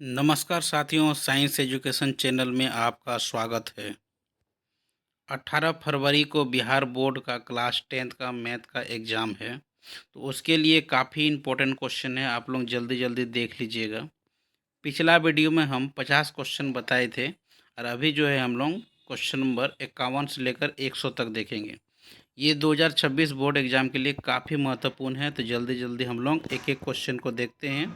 नमस्कार साथियों, science education channel में आपका स्वागत है। 18 फरवरी को बिहार बोर्ड का क्लास 10th का मैथ का एग्ज़ाम है, तो उसके लिए काफ़ी इम्पोर्टेंट क्वेश्चन है। आप लोग जल्दी जल्दी देख लीजिएगा। पिछला वीडियो में हम 50 क्वेश्चन बताए थे और अभी जो है हम लोग क्वेश्चन नंबर 51 से लेकर 100 तक देखेंगे। ये 2026 बोर्ड एग्ज़ाम के लिए काफ़ी महत्वपूर्ण है, तो जल्दी जल्दी हम लोग एक एक क्वेश्चन को देखते हैं।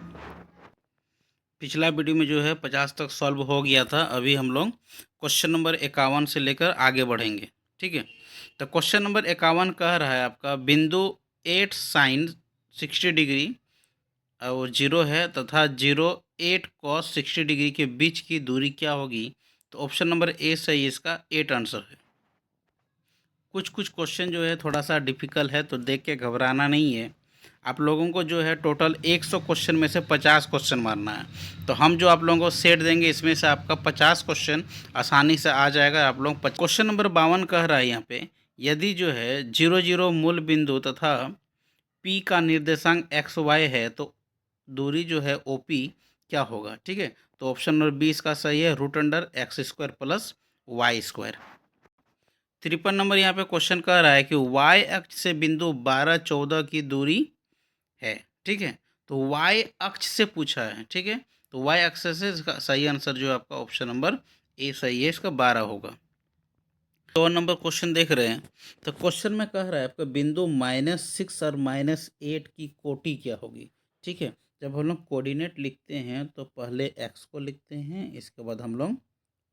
पिछला वीडियो में जो है 50 तक सॉल्व हो गया था। अभी हम लोग क्वेश्चन नंबर 51 से लेकर आगे बढ़ेंगे। ठीक है, तो क्वेश्चन नंबर 51 कह रहा है आपका बिंदु 8 साइन 60 डिग्री और 0 है तथा 08 कॉस 60 डिग्री के बीच की दूरी क्या होगी। तो ऑप्शन नंबर ए सही है, इसका 8 आंसर है। कुछ कुछ क्वेश्चन जो है थोड़ा सा डिफ़िकल्ट है, तो देख के घबराना नहीं है। आप लोगों को जो है टोटल 100 क्वेश्चन में से 50 क्वेश्चन मारना है। तो हम जो आप लोगों को सेट देंगे इसमें से आपका 50 क्वेश्चन आसानी से आ जाएगा। आप लोग क्वेश्चन नंबर 52 कह रहा है यहाँ पे, यदि जो है 0 0 मूल बिंदु तथा पी का निर्देशांक एक्स वाई है तो दूरी जो है ओ पी क्या होगा। ठीक है, तो ऑप्शन नंबर 20 का सही है, √x² प्लस y²। 53 नंबर यहाँ पे क्वेश्चन कह रहा है कि वाई अक्ष से बिंदु 12 14 की दूरी है। ठीक है, तो वाई अक्ष से पूछा है। ठीक है, तो वाई अक्ष से इसका सही आंसर जो है आपका ऑप्शन नंबर ए सही है, इसका 12 होगा। 2 नंबर क्वेश्चन देख रहे हैं, तो क्वेश्चन में कह रहा है आपका बिंदु -6 और -8 की कोटि क्या होगी। ठीक है, जब हम लोग कोऑर्डिनेट लिखते हैं तो पहले एक्स को लिखते हैं, इसके बाद हम लोग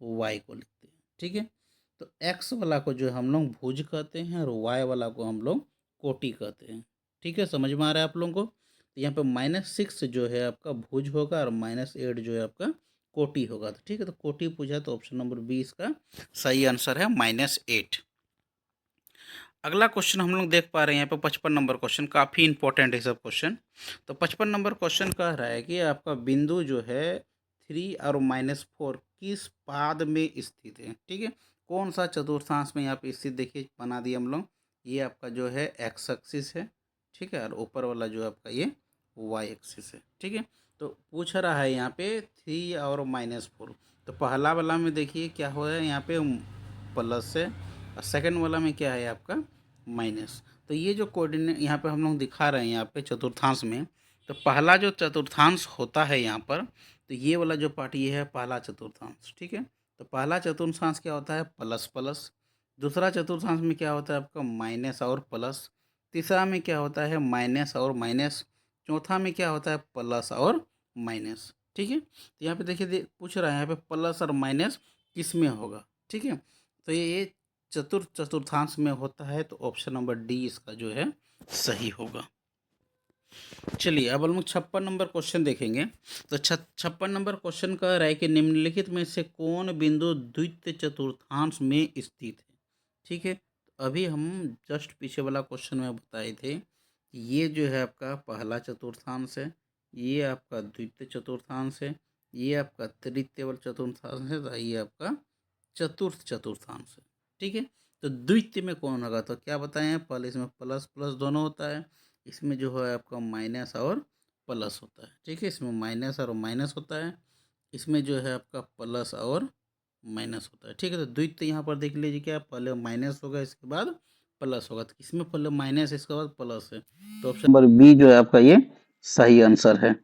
वाई को लिखते हैं। ठीक है, तो एक्स वाला को जो हम लोग भुज कहते हैं और वाई वाला को हम लोग कोटि कहते हैं। ठीक है, समझ में आ रहा है आप लोगों को। तो यहाँ पे -6 जो है आपका भुज होगा और -8 जो है आपका कोटि होगा। तो ठीक है, तो कोटि पूछा तो ऑप्शन नंबर 20 का सही आंसर है -8। अगला क्वेश्चन हम लोग देख पा रहे हैं यहाँ पे 55 नंबर क्वेश्चन, काफ़ी इंपॉर्टेंट है सब क्वेश्चन। तो 55 नंबर क्वेश्चन कह रहा है कि आपका बिंदु जो है 3 और -4 किस पाद में स्थित है। ठीक है, कौन सा चतुर्थांश में यहाँ पे स्थित, देखिए बना दिए हम लोग। ये आपका जो है एक्स एक्सिस है। ठीक है, और ऊपर वाला जो आपका ये वाई एक्सिस है। ठीक है, तो पूछ रहा है यहाँ पे 3 और -4। तो पहला वाला में देखिए क्या हो रहा है, यहाँ पे प्लस है और सेकंड वाला में क्या है आपका माइनस। तो ये जो कोऑर्डिनेट यहाँ पे हम लोग दिखा रहे हैं यहाँ पे चतुर्थांश में, तो पहला जो चतुर्थांश होता है यहाँ पर, तो ये वाला जो पार्ट ये है पहला चतुर्थांश। ठीक है, तो पहला चतुर्थांश क्या होता है प्लस प्लस, दूसरा चतुर्थांश में क्या होता है आपका माइनस और प्लस, तीसरा में क्या होता है माइनस और माइनस, चौथा में क्या होता है प्लस और माइनस। ठीक है, तो यहाँ पे देखिए पूछ रहा है यहाँ पे प्लस और माइनस किस में होगा। ठीक है, तो ये चतुर्थांश में होता है, तो ऑप्शन नंबर डी इसका जो है सही होगा। चलिए अब हम लोग 56 नंबर क्वेश्चन देखेंगे। तो 56 नंबर क्वेश्चन कह रहा है कि निम्नलिखित में से कौन बिंदु द्वितीय चतुर्थांश में स्थित है। ठीक है, तो अभी हम जस्ट पीछे वाला क्वेश्चन में बताए थे, ये जो है आपका पहला चतुर्थांश है, ये आपका द्वितीय चतुर्थांश है, ये आपका तृतीय चतुर्थांश है, तो ये आपका चतुर्थ चतुर्थांश है। ठीक है, तो द्वितीय में कौन होगा, तो क्या बताएं हैं, पहले इसमें प्लस प्लस दोनों होता है, इसमें जो है आपका माइनस और प्लस होता है। ठीक है, इसमें माइनस और माइनस होता है, इसमें जो है आपका प्लस और माइनस होता है। ठीक है, तो द्वितीय यहाँ पर देख लीजिए, क्या पहले माइनस होगा इसके बाद प्लस होगा, तो इसमें पहले माइनस इसके बाद प्लस है, तो ऑप्शन नंबर बी जो है आपका ये सही आंसर है।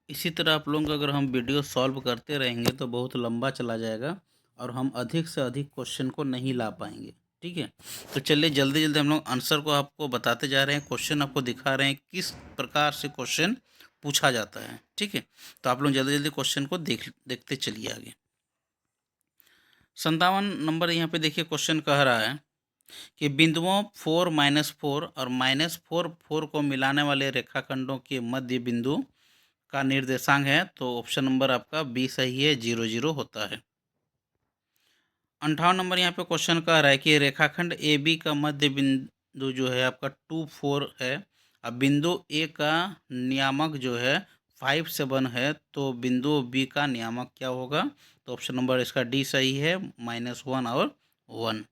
इसी तरह आप लोग अगर हम वीडियो सॉल्व करते रहेंगे तो बहुत लंबा चला जाएगा और हम अधिक से अधिक क्वेश्चन को नहीं ला पाएंगे। ठीक है, तो चलिए जल्दी जल्दी हम लोग आंसर को आपको बताते जा रहे हैं, क्वेश्चन आपको दिखा रहे हैं किस प्रकार से क्वेश्चन पूछा जाता है। ठीक है, तो आप लोग जल्दी जल्दी क्वेश्चन को देखते चलिए आगे। 57 नंबर यहाँ पे देखिए क्वेश्चन कह रहा है कि बिंदुओं 4 -4 और -4 4 को मिलाने वाले रेखाखंडों के मध्य बिंदु का निर्देशांक है, तो ऑप्शन नंबर आपका बी सही है, 0 0 होता है। 58 नंबर यहाँ पे क्वेश्चन कह रहा है कि रेखाखंड ए बी का मध्य बिंदु जो है आपका 2 4 है, अब बिंदु ए का नियामक जो है 5 7 है, तो बिंदु बी का नियामक क्या होगा, तो ऑप्शन नंबर इसका डी सही है, -1 और 1।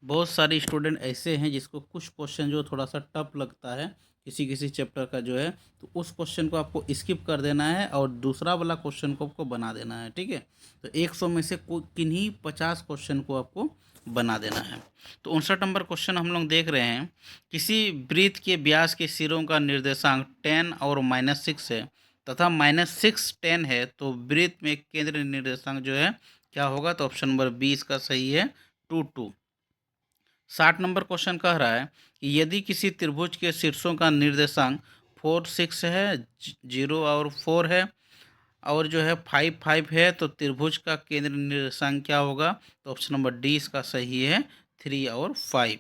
बहुत सारे स्टूडेंट ऐसे हैं जिसको कुछ क्वेश्चन जो थोड़ा सा टफ लगता है, किसी किसी चैप्टर का जो है, तो उस क्वेश्चन को आपको स्किप कर देना है और दूसरा वाला क्वेश्चन को आपको बना देना है, ठीक है। तो 100 में से किन्हीं 50 क्वेश्चन को आपको बना देना है। तो 59 नंबर क्वेश्चन हम लोग देख रहे हैं, किसी वृत्त के व्यास के सिरों का निर्देशांक 10 और -6 है तथा -6 10 है, तो वृत्त में केंद्र निर्देशांक जो है क्या होगा, तो ऑप्शन नंबर 20 का सही है 2 2। 60 नंबर क्वेश्चन कह रहा है कि यदि किसी त्रिभुज के शीर्षों का निर्देशांक 4 6 है, 0 और 4 है, और जो है 5 5 है, तो त्रिभुज का केंद्र निर्देशांक क्या होगा, तो ऑप्शन नंबर डी इसका सही है 3 और 5।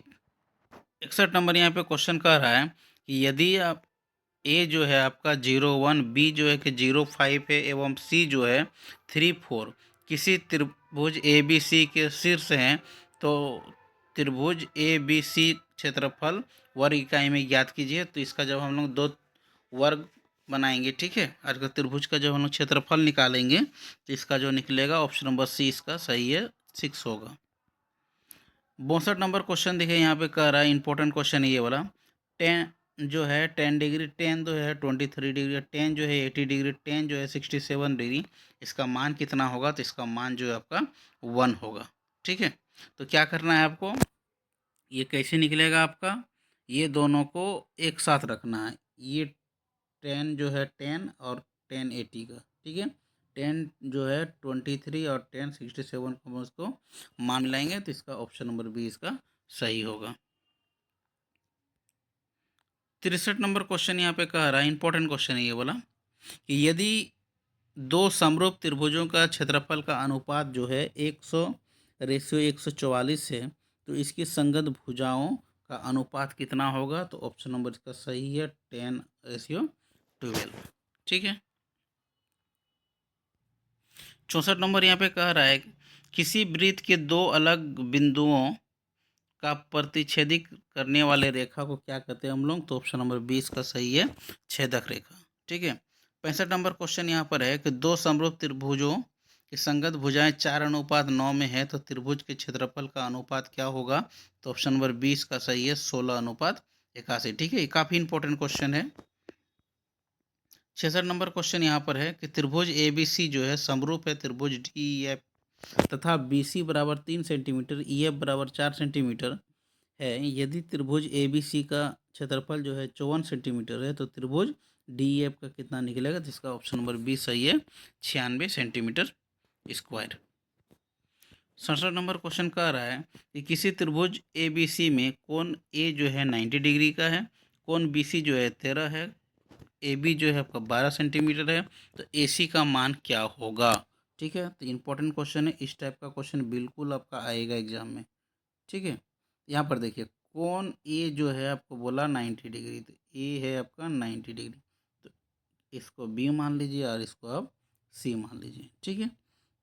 61 नंबर यहाँ पे क्वेश्चन कह रहा है कि यदि आप ए जो है आपका 0 1, बी जो है कि 0 5 है एवं सी जो है 3 4 किसी त्रिभुज ए बी सी के शीर्ष हैं, तो त्रिभुज ए बी सी क्षेत्रफल वर्ग इकाई में ज्ञात कीजिए। तो इसका जब हम लोग दो वर्ग बनाएंगे, ठीक है, आज का त्रिभुज का जब हम लोग क्षेत्रफल निकालेंगे, तो इसका जो निकलेगा ऑप्शन नंबर सी इसका सही है 6 होगा। 62 नंबर क्वेश्चन देखिए यहाँ पे कह रहा है, इंपॉर्टेंट क्वेश्चन है ये वाला। 10 जो है 10 डिग्री, 10 जो है 23 डिग्री, 10 जो है 80 डिग्री, 10 जो है 67 डिग्री, इसका मान कितना होगा, तो इसका मान जो है आपका 1 होगा, ठीक है। तो क्या करना है आपको, ये कैसे निकलेगा आपका, ये दोनों को एक साथ रखना है। ये 10 जो है 10 और 10 80 का, ठीक है। 10 जो है 23 और 10 67 को हम उसको मान मिलाएंगे, तो इसका ऑप्शन नंबर बी इसका सही होगा। 63 नंबर क्वेश्चन यहाँ पे कह रहा है, इंपॉर्टेंट क्वेश्चन है ये वाला, कि यदि दो समरूप त्रिभुजों का क्षेत्रफल का अनुपात जो है 100:144 है, तो इसकी संगत भुजाओं का अनुपात कितना होगा, तो ऑप्शन नंबर इसका सही है 10:12, ठीक है। 64 नंबर यहाँ पे कह रहा है, किसी वृत्त के दो अलग बिंदुओं का प्रतिच्छेदित करने वाले रेखा को क्या कहते हैं हम लोग, तो ऑप्शन नंबर 20 का सही है छेदक रेखा, ठीक है। 65 नंबर क्वेश्चन यहाँ पर है कि दो समरूप त्रिभुजों की संगत भुजाएं 4:9 में है, तो त्रिभुज के क्षेत्रफल का अनुपात क्या होगा, तो ऑप्शन नंबर 20 का सही है 16:81, ठीक है। ये काफ़ी इंपॉर्टेंट क्वेश्चन है। 66 नंबर क्वेश्चन यहाँ पर है कि त्रिभुज ए बी सी जो है समरूप है त्रिभुज डी ई एफ तथा बी सी बराबर 3 सेंटीमीटर, ई एफ बराबर 4 सेंटीमीटर है। यदि त्रिभुज ए बी सी का क्षेत्रफल जो है 54 सेंटीमीटर है, तो त्रिभुज डी ई एफ का कितना निकलेगा, तो इसका ऑप्शन नंबर बी सही है 96 सेंटीमीटर स्क्वायर। 67 नंबर क्वेश्चन कह रहा है कि किसी त्रिभुज ए बी सी में कोण ए जो है 90 डिग्री का है, कोण बी सी जो है 13 है, ए बी जो है आपका 12 सेंटीमीटर है, तो ए सी का मान क्या होगा, ठीक है। तो इंपॉर्टेंट क्वेश्चन है, इस टाइप का क्वेश्चन बिल्कुल आपका आएगा एग्जाम में, ठीक है। यहाँ पर देखिए कोण ए जो है आपको बोला 90 डिग्री, तो ए है आपका 90 डिग्री, तो इसको बी मान लीजिए और इसको आप सी मान लीजिए, ठीक है।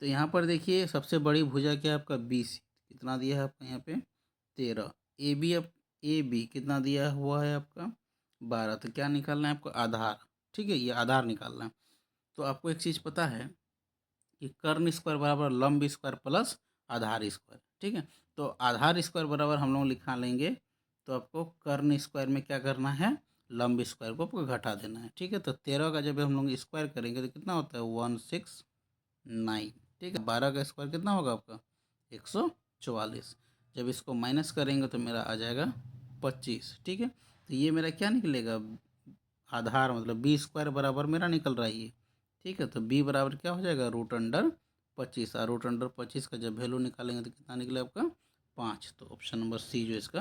तो यहाँ पर देखिए सबसे बड़ी भुजा क्या है आपका बी सी, कितना दिया है आपका यहाँ पे 13, ए बी, अब ए बी कितना दिया हुआ है आपका 12, तो क्या निकालना है आपको आधार, ठीक है, ये आधार निकालना है। तो आपको एक चीज़ पता है कि कर्ण स्क्वायर बराबर लंब स्क्वायर प्लस आधार स्क्वायर, ठीक है। तो आधार स्क्वायर बराबर हम लोग लिखा लेंगे, तो आपको कर्ण स्क्वायर में क्या करना है, लंब स्क्वायर को आपको घटा देना है, ठीक है। तो 13 का जब हम लोग स्क्वायर करेंगे तो कितना होता है 169, ठीक है। 12 का स्क्वायर कितना होगा आपका 144, जब इसको माइनस करेंगे तो मेरा आ जाएगा 25, ठीक है। तो ये मेरा क्या निकलेगा, आधार मतलब बी स्क्वायर बराबर मेरा निकल रहा है ये, ठीक है। तो बी बराबर क्या हो जाएगा √25, और √25 का जब वैल्यू निकालेंगे तो कितना निकलेगा आपका 5, तो ऑप्शन नंबर सी जो इसका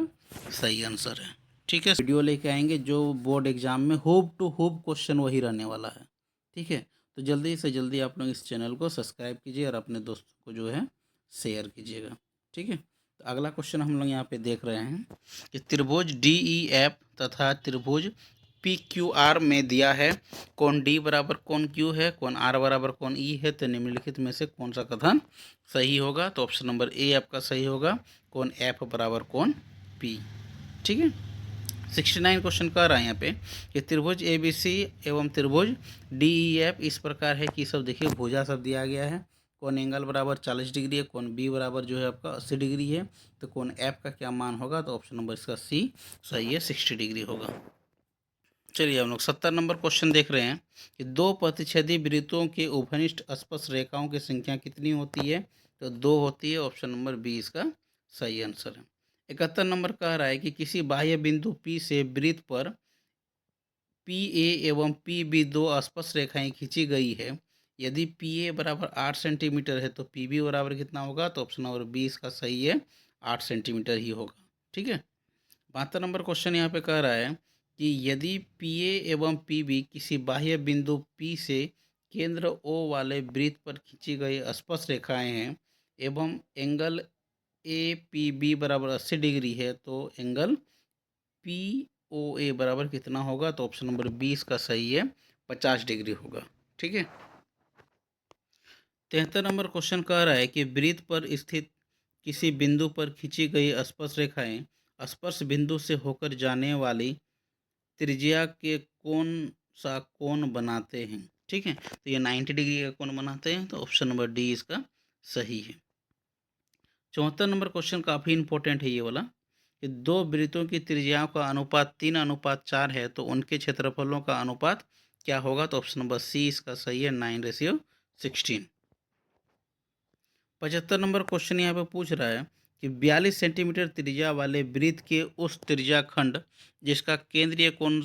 सही आंसर है, ठीक है। वीडियो लेके आएंगे जो बोर्ड एग्जाम में होप टू होप क्वेश्चन वही रहने वाला है, ठीक है। तो जल्दी से जल्दी आप लोग इस चैनल को सब्सक्राइब कीजिए और अपने दोस्तों को जो है शेयर कीजिएगा, ठीक है। तो अगला क्वेश्चन हम लोग यहाँ पे देख रहे हैं कि त्रिभुज डी ई एफ तथा त्रिभुज पी क्यू आर में दिया है कोण डी बराबर कोण क्यू है, कोण आर बराबर कोण ई है, तो निम्नलिखित में से कौन सा कथन सही होगा, तो ऑप्शन नंबर ए आपका सही होगा कोण एफ बराबर कोण पी, ठीक है। 69 क्वेश्चन कह रहा है यहाँ पे कि त्रिभुज ए बी सी एवं त्रिभुज डी ई एफ इस प्रकार है कि सब देखिए भुजा सब दिया गया है, कोण एंगल बराबर 40 डिग्री है, कोण बी बराबर जो है आपका 80 डिग्री है, तो कोण एफ का क्या मान होगा, तो ऑप्शन नंबर इसका सी सही है 60 डिग्री होगा। चलिए हम लोग 70 नंबर क्वेश्चन देख रहे हैं कि दो प्रतिच्छेदी वृत्तों के उभयनिष्ठ स्पर्श रेखाओं की संख्या कितनी होती है? तो 2 होती है। ऑप्शन नंबर बी इसका सही आंसर है। 71 नंबर कह रहा है कि किसी बाह्य बिंदु P से वृत्त पर PA एवं PB दो स्पर्श रेखाएं खींची गई है। यदि PA बराबर 8 सेंटीमीटर है तो PB बराबर कितना होगा? तो ऑप्शन नंबर बी इसका सही है, 8 सेंटीमीटर ही होगा। ठीक है। 72 नंबर क्वेश्चन यहाँ पे कह रहा है कि यदि PA एवं PB किसी बाह्य बिंदु P से केंद्र O वाले वृत्त पर खींची गई स्पर्श रेखाएं हैं एवं एंगल APB बराबर 80 डिग्री है, तो एंगल POA बराबर कितना होगा? तो ऑप्शन नंबर 20 का सही है, 50 डिग्री होगा। ठीक है। 73 नंबर क्वेश्चन कह रहा है कि वृत्त पर स्थित किसी बिंदु पर खींची गई स्पर्श रेखाएं स्पर्श बिंदु से होकर जाने वाली त्रिज्या के कौन सा कोण बनाते हैं? ठीक है, तो ये 90 डिग्री का कोण बनाते हैं, तो ऑप्शन नंबर डी इसका सही है। 74 नंबर क्वेश्चन काफ़ी इंपॉर्टेंट है ये वाला कि दो वृत्तों की त्रिज्याओं का अनुपात 3:4 है, तो उनके क्षेत्रफलों का अनुपात क्या होगा? तो ऑप्शन नंबर सी इसका सही है, 9:16। 75 नंबर क्वेश्चन यहाँ पे पूछ रहा है कि 42 सेंटीमीटर त्रिज्या वाले वृत्त के उस त्रिज्या खंड जिसका केंद्रीय कोण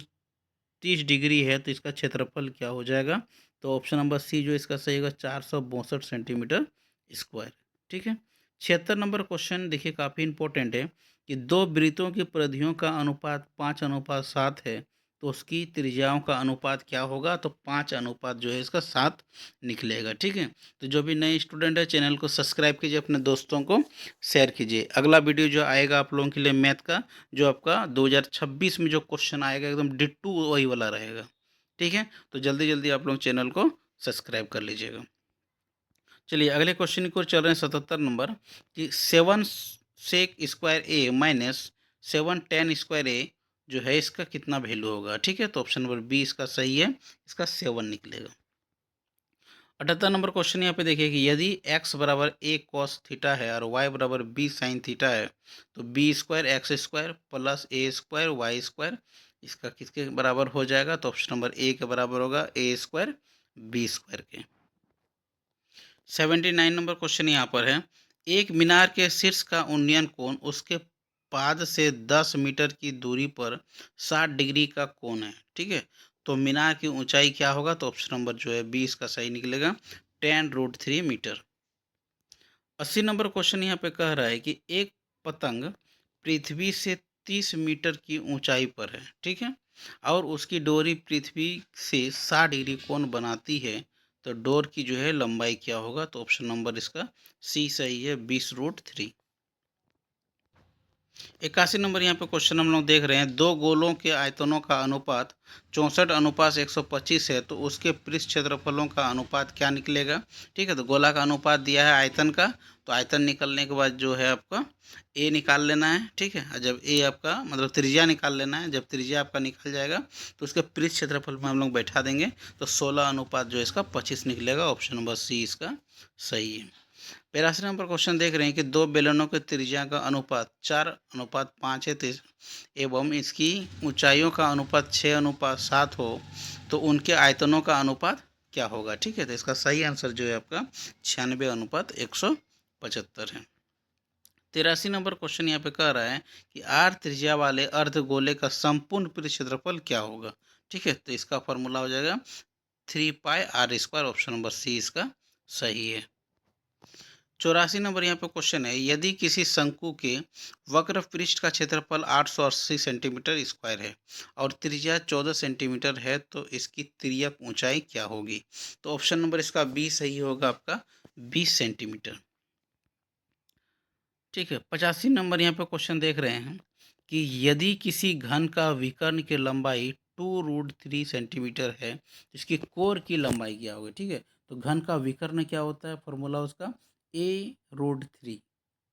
30 डिग्री है, तो इसका क्षेत्रफल क्या हो जाएगा? तो ऑप्शन नंबर सी जो इसका सही होगा, 462 सेंटीमीटर स्क्वायर। ठीक है। 76 नंबर क्वेश्चन देखिए काफ़ी इंपॉर्टेंट है कि दो वृत्तों की परिधियों का अनुपात 5:7 है, तो उसकी त्रिज्याओं का अनुपात क्या होगा? तो 5:7 जो है इसका 7 निकलेगा। ठीक है। तो जो भी नए स्टूडेंट है चैनल को सब्सक्राइब कीजिए, अपने दोस्तों को शेयर कीजिए। अगला वीडियो जो आएगा आप लोगों के लिए मैथ का, जो आपका 2026 में जो क्वेश्चन आएगा एकदम डिट्टू वही वाला रहेगा। ठीक है। तो जल्दी जल्दी आप लोग चैनल को सब्सक्राइब कर लीजिएगा। चलिए अगले क्वेश्चन की ओर चल रहे हैं 77 नंबर कि 7 सेक स्क्वायर ए माइनस 7 टेन स्क्वायर ए जो है इसका कितना वैल्यू होगा? ठीक है। तो ऑप्शन नंबर बी इसका सही है, इसका 7 निकलेगा। 78 नंबर क्वेश्चन यहाँ पे देखिए कि यदि x बराबर a कॉस थीटा है और y बराबर b साइन थीटा है, तो B square X square plus A square Y square इसका किसके बराबर हो जाएगा? तो ऑप्शन नंबर ए के बराबर होगा, ए स्क्वायर बी स्क्वायर के। 79 नंबर क्वेश्चन यहाँ पर है, एक मीनार के शीर्ष का उन्नयन कोण उसके पाद से 10 मीटर की दूरी पर 60 डिग्री का कोण है। ठीक है। तो मीनार की ऊंचाई क्या होगा? तो ऑप्शन नंबर जो है 20 का सही निकलेगा, 10√3 मीटर। 80 नंबर क्वेश्चन यहाँ पे कह रहा है कि एक पतंग पृथ्वी से 30 मीटर की ऊंचाई पर है। ठीक है। और उसकी डोरी पृथ्वी से 60 डिग्री कोण बनाती है, तो डोर की जो है लंबाई क्या होगा? तो ऑप्शन नंबर इसका सी सही है, 20√3। 81 नंबर यहाँ पे क्वेश्चन हम लोग देख रहे हैं, दो गोलों के आयतनों का अनुपात 64:125 है, तो उसके पृष्ठ क्षेत्रफलों का अनुपात क्या निकलेगा? ठीक है। तो गोला का अनुपात दिया है आयतन का, तो आयतन निकलने के बाद जो है आपका ए निकाल लेना है। ठीक है। और जब ए आपका मतलब त्रिज्या निकाल लेना है, जब त्रिज्या आपका निकल जाएगा तो उसके पृष्ठ क्षेत्रफल में हम लोग बैठा देंगे, तो 16 जो है इसका 25 निकलेगा। ऑप्शन नंबर सी इसका सही है। 82 नंबर क्वेश्चन देख रहे हैं कि दो बेलनों के त्रिज्या का अनुपात 4:5 है, एवं इसकी ऊंचाइयों का अनुपात 6:7 हो, तो उनके आयतनों का अनुपात क्या होगा? ठीक है। तो इसका सही आंसर जो है आपका 96:175 है। 83 नंबर क्वेश्चन यहाँ पे कह रहा है कि आर त्रिज्या वाले अर्धगोले का संपूर्ण पृष्ठ क्षेत्रफल क्या होगा? ठीक है। तो इसका फॉर्मूला हो जाएगा 3πr²। ऑप्शन नंबर सी इसका सही है। 84 नंबर यहाँ पे क्वेश्चन है, यदि किसी शंकु के वक्र पृष्ठ का क्षेत्रफल 880 सेंटीमीटर स्क्वायर है और त्रिज्या 14 सेंटीमीटर है, तो इसकी तिर्यक ऊंचाई क्या होगी? तो ऑप्शन नंबर इसका बी सही होगा, आपका 20 सेंटीमीटर। ठीक है। 85 नंबर यहाँ पे क्वेश्चन देख रहे हैं कि यदि किसी घन का विकर्ण की लंबाई 2√3 सेंटीमीटर है, तो इसकी कोर की लंबाई क्या होगी? ठीक है। तो घन का विकर्ण क्या होता है? फॉर्मूला उसका a√3।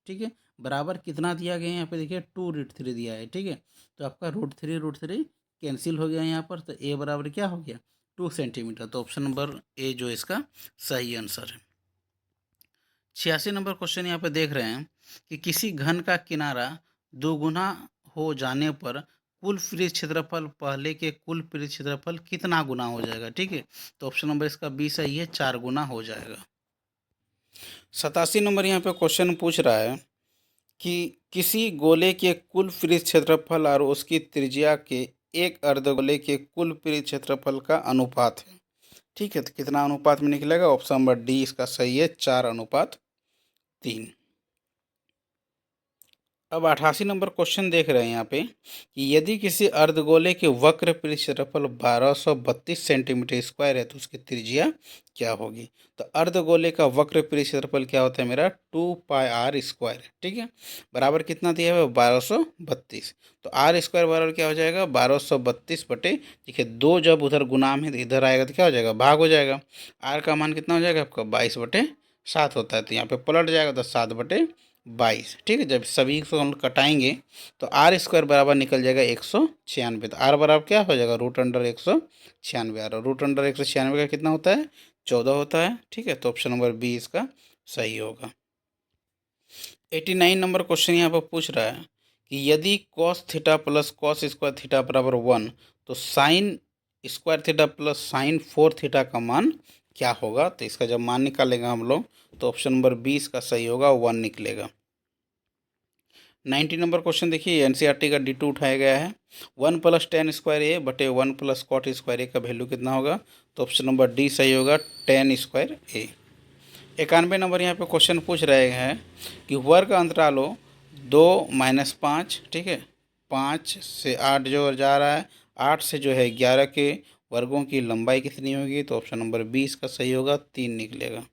ठीक है। बराबर कितना दिया गया है यहाँ पे देखिए, 2√3 दिया है। ठीक है। तो आपका √3 कैंसिल हो गया यहाँ पर, तो a बराबर क्या हो गया? 2 सेंटीमीटर। तो ऑप्शन नंबर ए जो इसका सही आंसर है। 86 नंबर क्वेश्चन यहाँ पे देख रहे हैं कि किसी घन का किनारा दोगुना हो जाने पर कुल पृष्ठ क्षेत्रफल पहले के कुल पृष्ठ क्षेत्रफल कितना गुना हो जाएगा, ठीक है। तो ऑप्शन नंबर इसका बी सही है, 4 गुना हो जाएगा। 87 नंबर यहाँ पे क्वेश्चन पूछ रहा है कि किसी गोले के कुल पृष्ठ क्षेत्रफल और उसकी त्रिज्या के एक अर्धगोले के कुल पृष्ठ क्षेत्रफल का अनुपात है, ठीक है। तो कितना अनुपात में निकलेगा, ऑप्शन नंबर डी इसका सही है, 4:3। अब 88 नंबर क्वेश्चन देख रहे हैं यहाँ पे कि यदि किसी अर्धगोले के वक्र पृष्ठ क्षेत्रफल 1232 सेंटीमीटर स्क्वायर है तो उसकी त्रिज्या क्या होगी। तो अर्धगोले का वक्र पृष्ठ क्षेत्रफल क्या होता है मेरा, 2πr², ठीक है। बराबर कितना दिया है, 1232। तो आर स्क्वायर बराबर क्या हो जाएगा, 1232 बटे, देखिए 2 जब उधर गुणाम है तो इधर आएगा तो क्या हो जाएगा, भाग हो जाएगा। आर का मान कितना हो जाएगा आपका, 22/7 होता है, तो यहाँ पे पलट जाएगा तो 7/22, ठीक है। जब सभी को हम कटाएंगे तो आर स्क्वायर बराबर निकल जाएगा 196। तो आर बराबर क्या हो जाएगा, √196। और √196 का कितना होता है, 14 होता है, ठीक है। तो ऑप्शन नंबर बी इसका सही होगा। 89 नंबर क्वेश्चन यहाँ पर पूछ रहा है कि यदि cos theta plus cos square theta बराबर 1 तो sine square theta plus sign 4 theta का मान क्या होगा। तो इसका जब मान निकालेगा हम लोग तो ऑप्शन नंबर 20 का सही होगा, 1 निकलेगा। 90 नंबर क्वेश्चन देखिए, एनसीईआरटी का D2 उठाया गया है। 1 + tan स्क्वायर ए बटे 1 + cot स्क्वायर ए का वैल्यू कितना होगा। तो ऑप्शन नंबर डी सही होगा, tan स्क्वायर ए। 91 नंबर यहाँ पे क्वेश्चन पूछ रहे हैं कि वर्ग अंतराल हो 2-5, ठीक है। 5 से 8 जो जा रहा है, 8 से जो है 11 के वर्गों की लंबाई कितनी होगी। तो ऑप्शन नंबर 20 का सही होगा, 3 निकलेगा।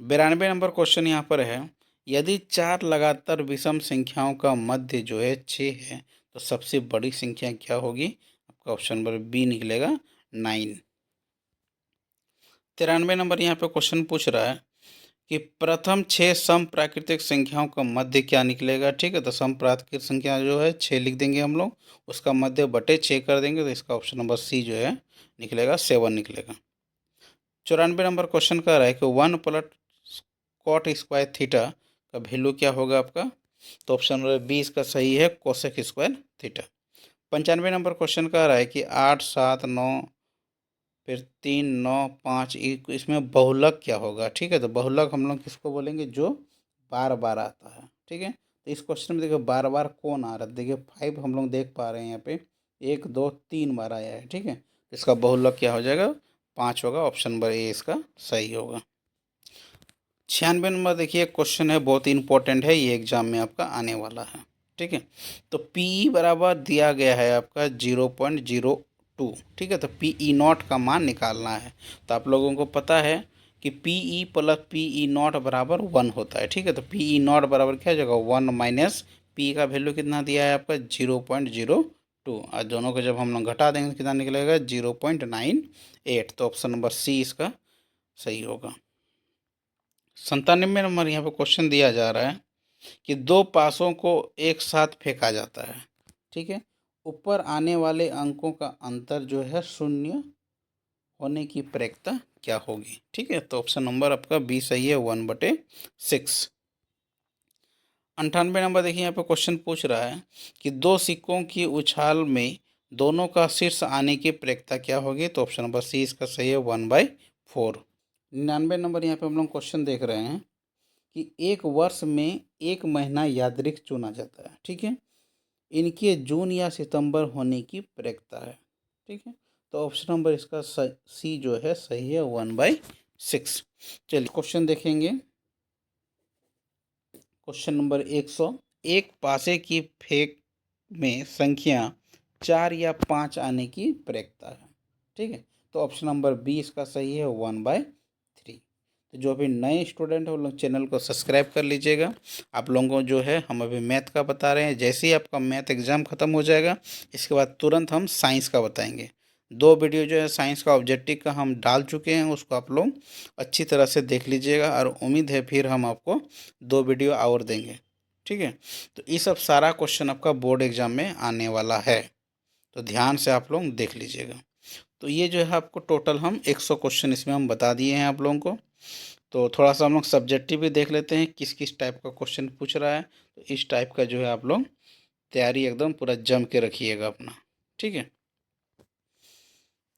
92 नंबर क्वेश्चन यहाँ पर है, यदि 4 लगातार विषम संख्याओं का मध्य जो है 6 है तो सबसे बड़ी संख्या क्या होगी। आपका ऑप्शन नंबर बी निकलेगा, 9। 93 नंबर यहाँ पे क्वेश्चन पूछ रहा है कि प्रथम 6 सम प्राकृतिक संख्याओं का मध्य क्या निकलेगा, ठीक है। तो सम प्राकृतिक संख्या जो है 6 लिख देंगे हम लोग, उसका मध्य बटे 6 कर देंगे, तो इसका ऑप्शन नंबर सी जो है निकलेगा, 7 निकलेगा। 94 नंबर क्वेश्चन कह रहा है कि 1 + cot स्क्वायर थीटा का वैल्यू क्या होगा आपका। तो ऑप्शन नंबर बी इसका सही है, cosec square theta. 95 number question कह रहा है कि 8, 7, 9, फिर 3, 9, 5, इसमें बहुलक क्या होगा, ठीक है। तो बहुलक हम लोग किसको बोलेंगे, जो बार बार आता है, ठीक है। तो इस क्वेश्चन में देखिए बार बार कौन आ रहा है, देखिए 5 हम लोग देख पा रहे हैं यहाँ पे, 1, 2, 3 बार आया है, ठीक है। तो इसका बहुलक क्या हो जाएगा, 5 होगा, ऑप्शन नंबर ए इसका सही होगा। 96 नंबर देखिए क्वेश्चन है, बहुत इंपॉर्टेंट है, ये एग्जाम में आपका आने वाला है, ठीक है। तो पी बराबर दिया गया है आपका 0.02, ठीक है। तो PE0 का मान निकालना है। तो आप लोगों को पता है कि PE + PE0 बराबर 1 होता है, ठीक है। तो PE0 बराबर क्या हो जाएगा, 1 माइनस पी का वैल्यू कितना दिया है आपका 0.02, और दोनों को जब हम लोग घटा देंगे तो कितना निकलेगा 0.98। तो ऑप्शन नंबर सी इसका सही होगा। 97 नंबर यहाँ पे क्वेश्चन दिया जा रहा है कि 2 पासों को एक साथ फेंका जाता है, ठीक है। ऊपर आने वाले अंकों का अंतर जो है 0 होने की प्रयिकता क्या होगी, ठीक है। तो ऑप्शन नंबर आपका बी सही है, 1/6। 98 नंबर देखिए यहाँ पे क्वेश्चन पूछ रहा है कि 2 सिक्कों की उछाल में दोनों का शीर्ष आने की प्रयिकता क्या होगी। तो ऑप्शन नंबर सी इसका सही है, 1/4। 99 नंबर यहाँ पे हम लोग क्वेश्चन देख रहे हैं कि एक वर्ष में एक महीना यादृच्छिक चुना जाता है, ठीक है। इनके जून या सितंबर होने की प्रयिकता है, ठीक है। तो ऑप्शन नंबर इसका सी जो है सही है, 1/6। चलिए क्वेश्चन देखेंगे। क्वेश्चन नंबर 100, एक पासे की फेंक में संख्या 4 या 5 आने की प्रयिकता है, ठीक है। तो ऑप्शन नंबर बी इसका सही है, 1/3। तो जो अभी नए स्टूडेंट हैं वो लोग चैनल को सब्सक्राइब कर लीजिएगा। आप लोगों को जो है हम अभी मैथ का बता रहे हैं, जैसे ही आपका मैथ एग्ज़ाम ख़त्म हो जाएगा इसके बाद तुरंत हम साइंस का बताएंगे। 2 वीडियो जो है साइंस का ऑब्जेक्टिव का हम डाल चुके हैं, उसको आप लोग अच्छी तरह से देख लीजिएगा, और उम्मीद है फिर हम आपको 2 वीडियो और देंगे, ठीक है। तो ये सब सारा क्वेश्चन आपका बोर्ड एग्ज़ाम में आने वाला है, तो ध्यान से आप लोग देख लीजिएगा। तो ये जो है आपको टोटल हम 100 क्वेश्चन इसमें हम बता दिए हैं आप लोगों को। तो थोड़ा सा हम लोग सब्जेक्टिव भी देख लेते हैं, किस किस टाइप का क्वेश्चन पूछ रहा है। तो इस टाइप का जो है आप लोग तैयारी एकदम पूरा जम के रखिएगा अपना। ठीक है,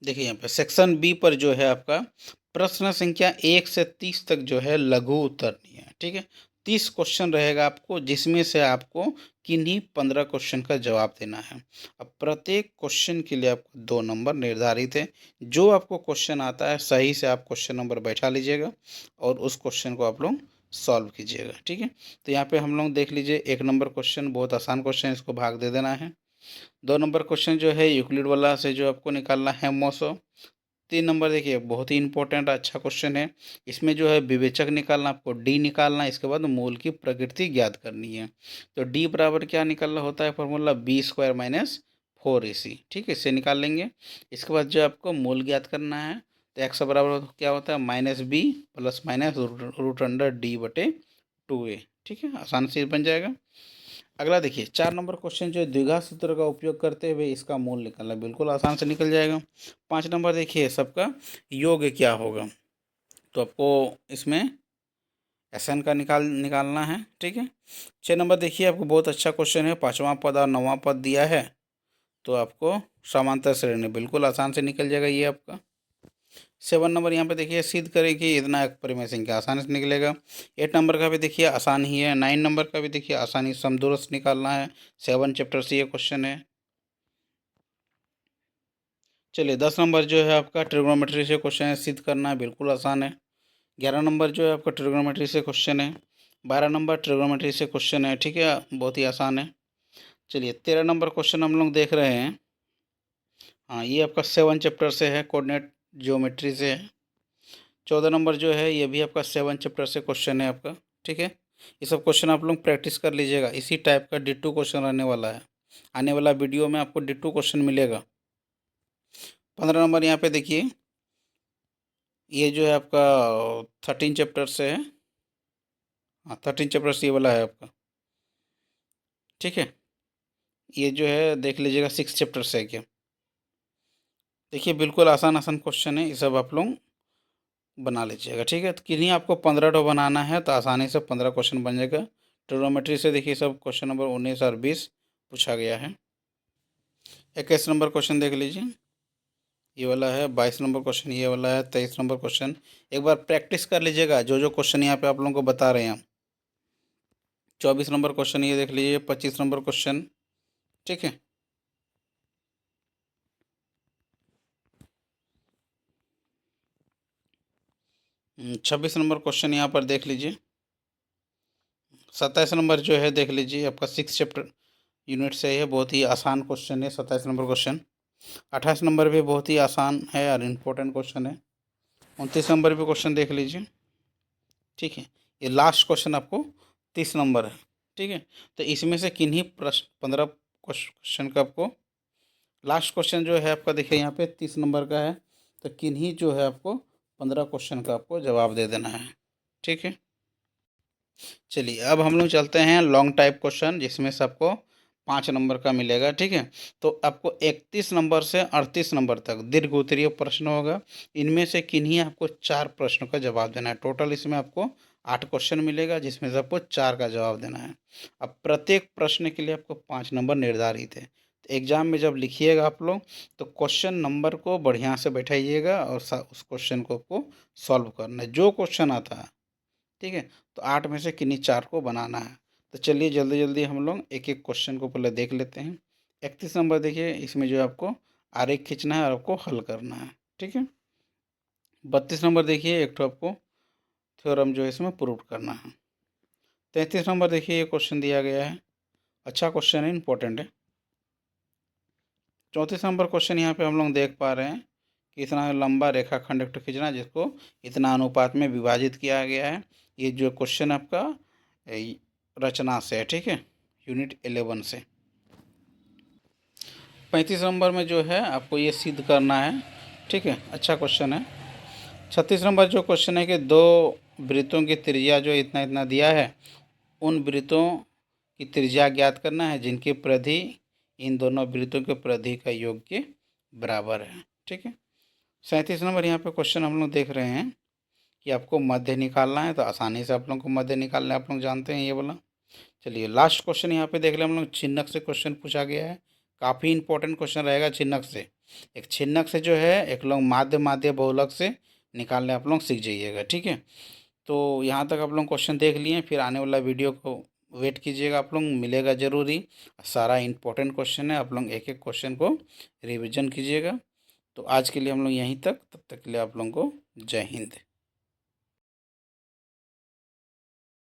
देखिए यहाँ पे सेक्शन बी पर जो है आपका प्रश्न संख्या 1 से 30 तक जो है लघु उत्तरनीय है। ठीक है, 30 क्वेश्चन रहेगा आपको, जिसमें से आपको किन्हीं 15 क्वेश्चन का जवाब देना है। अब प्रत्येक क्वेश्चन के लिए आपको 2 नंबर निर्धारित है। जो आपको क्वेश्चन आता है सही से आप क्वेश्चन नंबर बैठा लीजिएगा और उस क्वेश्चन को आप लोग सॉल्व कीजिएगा। ठीक है, तो यहाँ पे हम लोग देख लीजिए 1 नंबर क्वेश्चन बहुत आसान क्वेश्चन, इसको भाग दे देना है। 2 नंबर क्वेश्चन जो है यूक्लिड वाला से जो आपको निकालना है मोसो। 3 नंबर देखिए बहुत ही इंपॉर्टेंट अच्छा क्वेश्चन है, इसमें जो है विवेचक निकालना, आपको डी निकालना है, इसके बाद मूल की प्रकृति ज्ञात करनी है। तो डी बराबर क्या निकालना होता है फॉर्मूला, b² - 4ac। ठीक है, इससे निकाल लेंगे। इसके बाद जो आपको मूल ज्ञात करना है, तो एक्स बराबर क्या होता है -b प्लस माइनस √d/2a। ठीक है, आसान से बन जाएगा। अगला देखिए 4 नंबर क्वेश्चन जो है द्विघात सूत्र का उपयोग करते हुए इसका मूल निकालना, बिल्कुल आसान से निकल जाएगा। 5 नंबर देखिए सबका योग क्या होगा, तो आपको इसमें एसएन का निकालना है। ठीक है, 6 नंबर देखिए आपको बहुत अच्छा क्वेश्चन है, 5वां पद और 9वां पद दिया है, तो आपको समांतर श्रेणी बिल्कुल आसान से निकल जाएगा ये आपका। 7 नंबर यहाँ पे देखिए सिद्ध करें कि इतना एक परिमेय संख्या आसानी से निकलेगा। 8 नंबर का भी देखिए आसान ही है। 9 नंबर का भी देखिए आसानी से समदूरस्थ निकालना है, 7 चैप्टर से ये क्वेश्चन है। चलिए 10 नंबर जो है आपका ट्रिग्नोमेट्री से क्वेश्चन है, सिद्ध करना है, बिल्कुल आसान है। 11 नंबर जो है आपका ट्रिग्नोमेट्री से क्वेश्चन है। 12 नंबर ट्रिग्नोमेट्री से क्वेश्चन है। ठीक है, बहुत ही आसान है। चलिए 13 नंबर क्वेश्चन हम लोग देख रहे हैं। हाँ, ये आपका 7 चैप्टर से है, कोऑर्डिनेट ज्योमेट्री से है। 14 नंबर जो है ये भी आपका 7 चैप्टर से क्वेश्चन है आपका। ठीक है, ये सब क्वेश्चन आप लोग प्रैक्टिस कर लीजिएगा, इसी टाइप का डिट्टू क्वेश्चन रहने वाला है। आने वाला वीडियो में आपको डिट्टू क्वेश्चन मिलेगा। 15 नंबर यहाँ पे देखिए, ये जो है आपका 13 चैप्टर से है। हाँ, 13 चैप्टर से ये वाला है आपका। ठीक है, ये जो है देख लीजिएगा 6 चैप्टर से है क्या। देखिए बिल्कुल आसान आसान क्वेश्चन है, ये सब आप लोग बना लीजिएगा। ठीक है, तो किन्हीं आपको 15 बनाना है तो आसानी से 15 क्वेश्चन बन जाएगा। ट्रिग्नोमेट्री से देखिए सब क्वेश्चन नंबर 19 और 20 पूछा गया है। 21 नंबर क्वेश्चन देख लीजिए, ये वाला है। 22 नंबर क्वेश्चन ये वाला है। 23 नंबर क्वेश्चन एक बार प्रैक्टिस कर लीजिएगा, जो जो क्वेश्चन यहाँ पे आप लोगों को बता रहे हैं हम। 24 नंबर क्वेश्चन ये देख लीजिए। 25 नंबर क्वेश्चन। ठीक है, 26 नंबर क्वेश्चन यहाँ पर देख लीजिए। 27 नंबर जो है देख लीजिए, आपका 6 चैप्टर यूनिट से है, बहुत ही आसान क्वेश्चन है 27 नंबर क्वेश्चन। 28 नंबर भी बहुत ही आसान है और इम्पोर्टेंट क्वेश्चन है। 29 नंबर भी क्वेश्चन देख लीजिए। ठीक है, ये लास्ट क्वेश्चन आपको 30 नंबर है। ठीक है, तो इसमें से किन्हीं प्रश्न 15 क्वेश्चन का आपको लास्ट क्वेश्चन जो है आपका देखिए यहाँ पे 30 नंबर का है, तो किन्हीं जो है आपको 15 क्वेश्चन का आपको जवाब दे देना है। ठीक है, चलिए अब हम लोग चलते हैं लॉन्ग टाइप क्वेश्चन, जिसमें से आपको 5 नंबर का मिलेगा। ठीक है, तो आपको 31 नंबर से 38 नंबर तक दीर्घ उत्तरीय प्रश्न होगा। इनमें से किन्हीं आपको 4 प्रश्नों का जवाब देना है। टोटल इसमें आपको 8 क्वेश्चन मिलेगा, जिसमें से आपको 4 का जवाब देना है। अब प्रत्येक प्रश्न के लिए आपको 5 नंबर निर्धारित है। तो एग्जाम में जब लिखिएगा आप लोग, तो क्वेश्चन नंबर को बढ़िया से बैठाइएगा और उस क्वेश्चन को आपको सॉल्व करना है, जो क्वेश्चन आता है। ठीक है, तो 8 में से किन्हीं 4 को बनाना है। तो चलिए जल्दी जल्दी हम लोग एक एक क्वेश्चन को पहले देख लेते हैं। 31 नंबर देखिए, इसमें जो है आपको आरेख खींचना है और आपको हल करना है। ठीक है, 32 नंबर देखिए, एक तो आपको थ्योरम जो है इसमें प्रूव करना है। 33 नंबर देखिए, ये क्वेश्चन दिया गया है, अच्छा क्वेश्चन है, इंपॉर्टेंट है। 34 नंबर क्वेश्चन यहाँ पे हम लोग देख पा रहे हैं कि इतना लंबा रेखाखंड एक ठो खींचना, जिसको इतना अनुपात में विभाजित किया गया है। ये जो क्वेश्चन आपका रचना से है। ठीक है, यूनिट 11 से। 35 नंबर में जो है आपको ये सिद्ध करना है। ठीक है, अच्छा क्वेश्चन है। 36 नंबर जो क्वेश्चन है कि दो वृत्तों की त्रिज्या जो इतना इतना दिया है, उन वृत्तों की त्रिज्या ज्ञात करना है जिनकी परिधि इन दोनों वृत्तों के परिधि का योग के बराबर है। ठीक है, 37 नंबर यहाँ पे क्वेश्चन हम लोग देख रहे हैं कि आपको मध्य निकालना है, तो आसानी से आप लोगों को मध्य निकालना है, आप लोग जानते हैं ये वाला। चलिए लास्ट क्वेश्चन यहाँ पे देख लें हम लोग। छिन्नक से क्वेश्चन पूछा गया है, काफ़ी इंपॉर्टेंट क्वेश्चन रहेगा छिन्नक से। एक छिन्नक से जो है एक लोग माध्य माध्य बहुलक से निकालने आप लोग सीख जाइएगा, ठीक है। तो यहाँ तक आप लोग क्वेश्चन देख लिए, फिर आने वाला वीडियो को वेट कीजिएगा, आप लोग मिलेगा ज़रूरी। सारा इंपॉर्टेंट क्वेश्चन है, आप लोग एक एक क्वेश्चन को रिविजन कीजिएगा। तो आज के लिए हम लोग यहीं तक, तब तक के लिए आप लोगों को जय हिंद।